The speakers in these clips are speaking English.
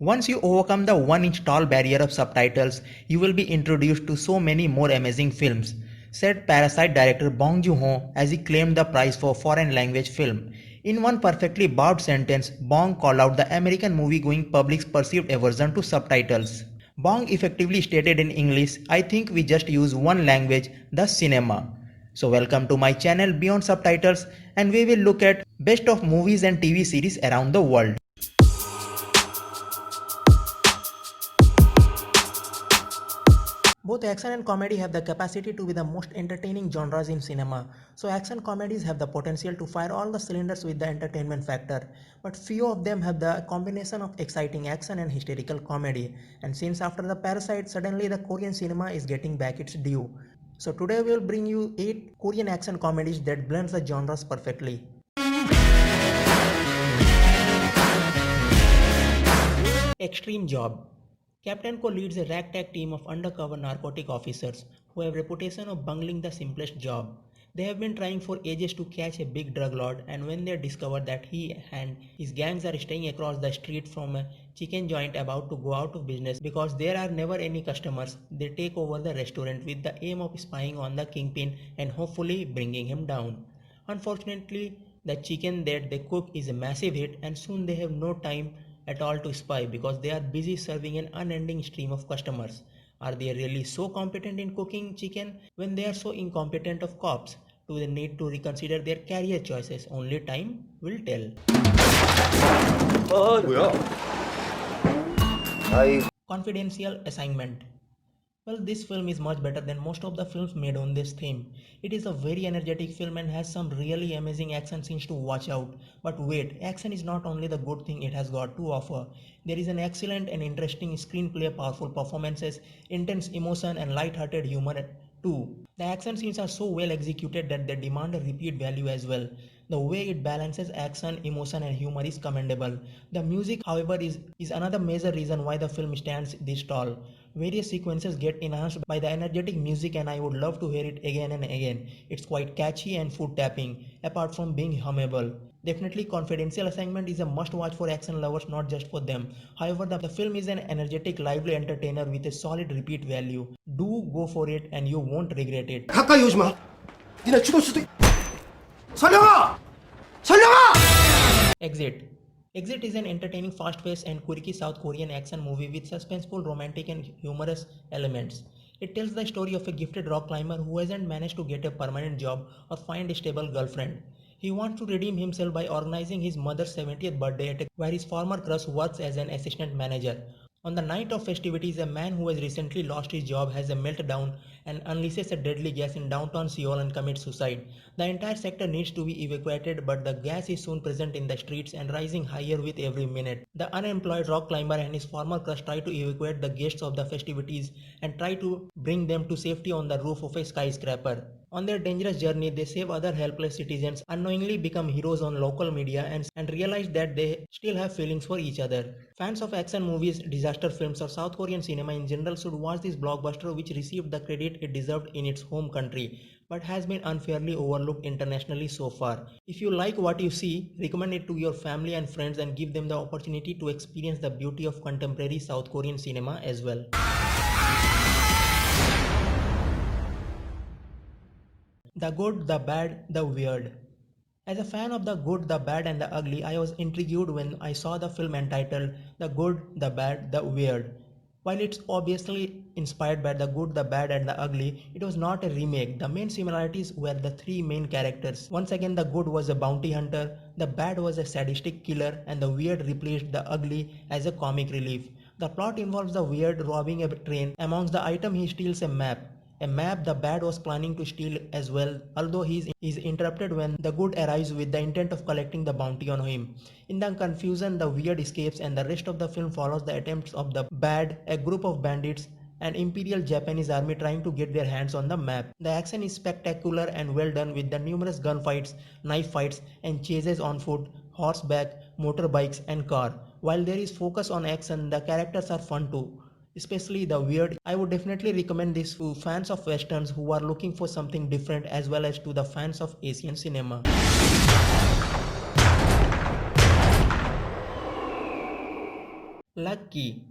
Once you overcome the 1-inch tall barrier of subtitles, you will be introduced to so many more amazing films, said Parasite director Bong Joon-ho as he claimed the prize for foreign language film. In one perfectly barbed sentence, Bong called out the American movie-going public's perceived aversion to subtitles. Bong effectively stated in English, I think we just use one language, the cinema. So welcome to my channel Beyond Subtitles, and we will look at best of movies and TV series around the world. Both action and comedy have the capacity to be the most entertaining genres in cinema. So action comedies have the potential to fire all the cylinders with the entertainment factor. But few of them have the combination of exciting action and hysterical comedy. And since after the Parasite, suddenly the Korean cinema is getting back its due. So today we will bring you 8 Korean action comedies that blends the genres perfectly. Extreme Job. Captain Ko leads a ragtag team of undercover narcotic officers who have a reputation of bungling the simplest job. They have been trying for ages to catch a big drug lord, and when they discover that he and his gangs are staying across the street from a chicken joint about to go out of business because there are never any customers, they take over the restaurant with the aim of spying on the kingpin and hopefully bringing him down. Unfortunately, the chicken that they cook is a massive hit, and soon they have no time at all to spy because they are busy serving an unending stream of customers. Are they really so competent in cooking chicken when they are so incompetent of cops? Do they need to reconsider their career choices? Only time will tell. 뭐야? 아이. Confidential Assignment. Well, this film is much better than most of the films made on this theme. It is a very energetic film and has some really amazing action scenes to watch out. But wait, action is not only the good thing it has got to offer. There is an excellent and interesting screenplay, powerful performances, intense emotion and light-hearted humor too. The action scenes are so well executed that they demand a repeat value as well. The way it balances action, emotion and humor is commendable. The music, however, is another major reason why the film stands this tall. Various sequences get enhanced by the energetic music and I would love to hear it again and again. It's quite catchy and foot tapping, apart from being hummable. Definitely Confidential Assignment is a must watch for action lovers, not just for them. However, the film is an energetic, lively entertainer with a solid repeat value. Do go for it and you won't regret it. 가까이 오지 마. 니네 죽을 수도. 설령아! 설령아! Exit. Exit is an entertaining, fast-paced and quirky South Korean action movie with suspenseful, romantic and humorous elements. It tells the story of a gifted rock climber who hasn't managed to get a permanent job or find a stable girlfriend. He wants to redeem himself by organizing his mother's 70th birthday where his former crush works as an assistant manager. On the night of festivities, a man who has recently lost his job has a meltdown and unleashes a deadly gas in downtown Seoul and commits suicide. The entire sector needs to be evacuated, but the gas is soon present in the streets and rising higher with every minute. The unemployed rock climber and his former crush try to evacuate the guests of the festivities and try to bring them to safety on the roof of a skyscraper. On their dangerous journey, they save other helpless citizens, unknowingly become heroes on local media and realize that they still have feelings for each other. Fans of action movies, disaster films or South Korean cinema in general should watch this blockbuster which received the credit it deserved in its home country but has been unfairly overlooked internationally so far. If you like what you see, recommend it to your family and friends and give them the opportunity to experience the beauty of contemporary South Korean cinema as well. The Good, the Bad, the Weird. As a fan of The Good, the Bad and the Ugly, I was intrigued when I saw the film entitled The Good, the Bad, the Weird. While it's obviously inspired by The Good, the Bad and the Ugly, it was not a remake. The main similarities were the three main characters. Once again, the Good was a bounty hunter, the Bad was a sadistic killer, and the Weird replaced the Ugly as a comic relief. The plot involves the Weird robbing a train. Amongst the item he steals a map. A map the Bad was planning to steal as well, although he is interrupted when the Good arrives with the intent of collecting the bounty on him. In the confusion, the Weird escapes and the rest of the film follows the attempts of the Bad, a group of bandits, and Imperial Japanese army trying to get their hands on the map. The action is spectacular and well done with the numerous gunfights, knife fights, and chases on foot, horseback, motorbikes, and car. While there is focus on action, the characters are fun too, especially the Weird. I would definitely recommend this to fans of westerns who are looking for something different as well as to the fans of Asian cinema. Lucky.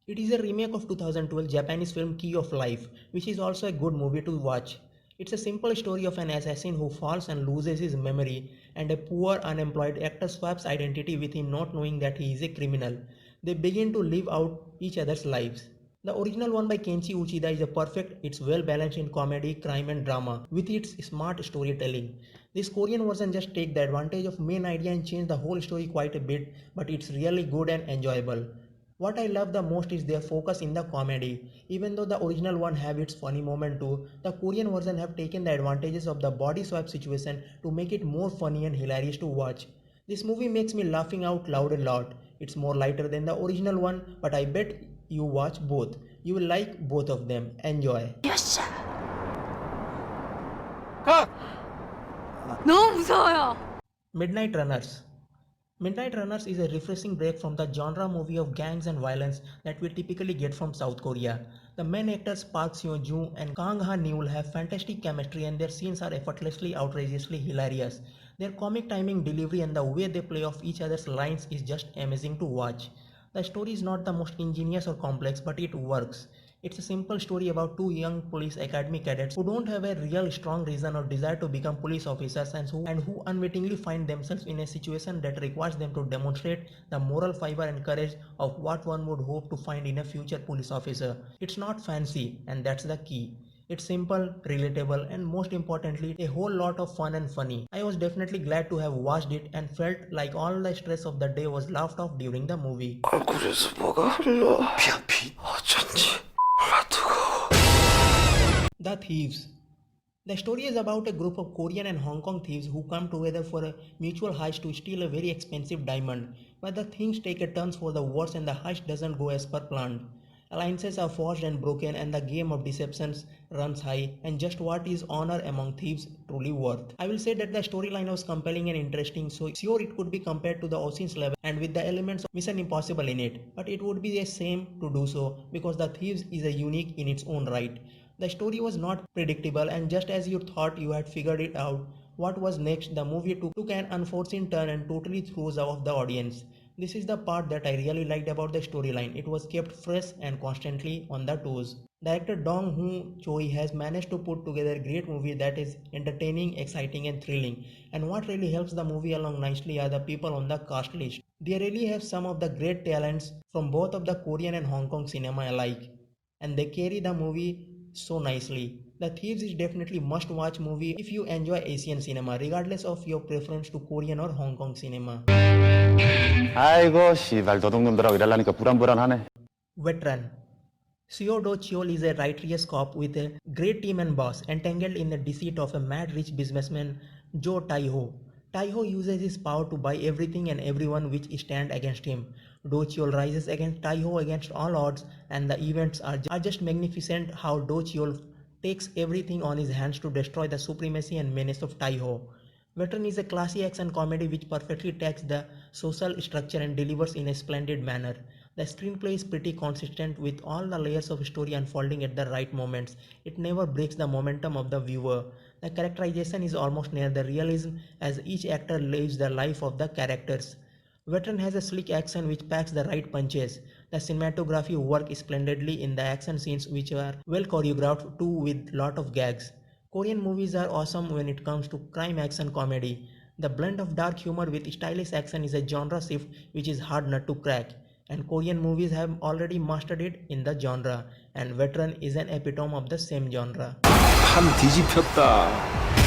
It is a remake of 2012 Japanese film Key of Life, which is also a good movie to watch. It's a simple story of an assassin who falls and loses his memory, and a poor unemployed actor swaps identity with him not knowing that he is a criminal. They begin to live out each other's lives. The original one by Kenshi Uchida is a perfect, it's well balanced in comedy, crime and drama with its smart storytelling. This Korean version just take the advantage of main idea and change the whole story quite a bit, but it's really good and enjoyable. What I love the most is their focus in the comedy. Even though the original one have its funny moment too, the Korean version have taken the advantages of the body swap situation to make it more funny and hilarious to watch. This movie makes me laughing out loud a lot. It's more lighter than the original one, but I bet you watch both. You will like both of them. Enjoy. 야씨. 너무 무서워요. Midnight Runners. Midnight Runners is a refreshing break from the genre movie of gangs and violence that we typically get from South Korea. The main actors Park Seo-joon and Kang Ha-neul have fantastic chemistry and their scenes are effortlessly outrageously hilarious. Their comic timing, delivery and the way they play off each other's lines is just amazing to watch. The story is not the most ingenious or complex, but it works. It's a simple story about two young police academy cadets who don't have a real strong reason or desire to become police officers and who unwittingly find themselves in a situation that requires them to demonstrate the moral fiber and courage of what one would hope to find in a future police officer. It's not fancy, and that's the key. It's simple, relatable, and most importantly, a whole lot of fun and funny. I was definitely glad to have watched it and felt like all the stress of the day was laughed off during the movie. 얼굴에서 뭐가 흘러. 피야 피. 어쩐지. The Thieves. The story is about a group of Korean and Hong Kong thieves who come together for a mutual heist to steal a very expensive diamond. But the things take a turn for the worse and the heist doesn't go as per planned. Alliances are forged and broken and the game of deceptions runs high and just what is honor among thieves truly worth. I will say that the storyline was compelling and interesting, so sure it could be compared to the Ocean's level and with the elements of Mission Impossible in it, but it would be a shame to do so because the Thieves is a unique in its own right. The story was not predictable and just as you thought you had figured it out, what was next, the movie took an unforeseen turn and totally throws off the audience. This is the part that I really liked about the storyline. It was kept fresh and constantly on the toes. Director Dong Hoon Choi has managed to put together a great movie that is entertaining, exciting and thrilling. And what really helps the movie along nicely are the people on the cast list. They really have some of the great talents from both of the Korean and Hong Kong cinema alike. And they carry the movie so nicely. The Thieves is definitely must watch movie if you enjoy Asian cinema regardless of your preference to Korean or Hong Kong cinema. 아이고 씨발 도둑놈들하고 일하려니까 불안불안하네. Veteran. Seo Do-cheol is a righteous cop with a great team and boss, entangled in the deceit of a mad rich businessman, Jo Tai-ho. Tai-ho uses his power to buy everything and everyone which stand against him. Do-cheol rises against Tai-ho against all odds, and the events are just magnificent how Do-cheol takes everything on his hands to destroy the supremacy and menace of Tai-ho. Veteran is a classy action comedy which perfectly takes the social structure and delivers in a splendid manner. The screenplay is pretty consistent with all the layers of story unfolding at the right moments. It never breaks the momentum of the viewer. The characterization is almost near the realism as each actor lives the life of the characters. Veteran has a slick action which packs the right punches. The cinematography works splendidly in the action scenes which are well choreographed too with lot of gags. Korean movies are awesome when it comes to crime action comedy. The blend of dark humor with stylish action is a genre shift which is hard nut to crack. And Korean movies have already mastered it in the genre, and Veteran is an epitome of the same genre. 판 뒤집혔다.